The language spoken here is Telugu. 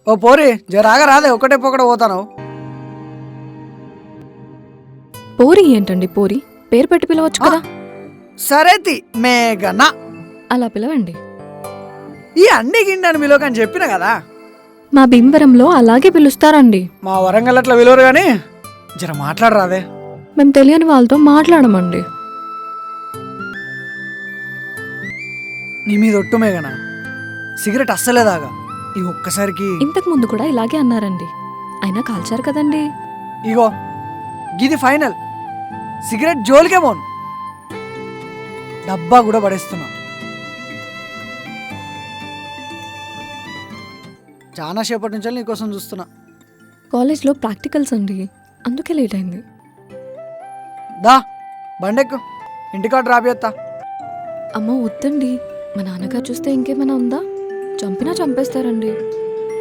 ఓ పోరి జరాగా రాదే, ఒకటే పొకట పోతాను. పోరి ఏంటండి పోరి? పేరు పెట్టి పిలవచ్చు కదా. సరేతి మేఘన. అలా పిలవండి. ఈ అన్ని గిండని విలువకని చెప్పిన కదా. మా భీమవరంలో అలాగే పిలుస్తారండి. మా వరంగల్ అట్లా విలువరు కానీ జర మాట్లాడరాదే. మేము తెలియని వాళ్ళతో మాట్లాడమండి. నీ మీద ఒట్టు మేఘన, సిగరెట్ అస్సలేదాగా ఈ ఒక్కసారికి. ఇంతకు ముందు కూడా ఇలాగే అన్నారండి, అయినా కాల్చారు కదండి. ఇగో గిది ఫైనల్, సిగరెట్ జోలికే పోను. డబ్బా కూడా పడేస్తున్నా. చాలా సేపటి నుంచి నీకోసం చూస్తున్నా. కాలేజ్లో ప్రాక్టికల్స్ అండి, అందుకే లేట్ అయింది. దా బండెక్కు, ఇంటికాడ డ్రాప్ చేస్తా. అమ్మ వద్దండి, మా నాన్నగారు చూస్తే ఇంకేమైనా ఉందా? చంపినా చంపేస్తారండి.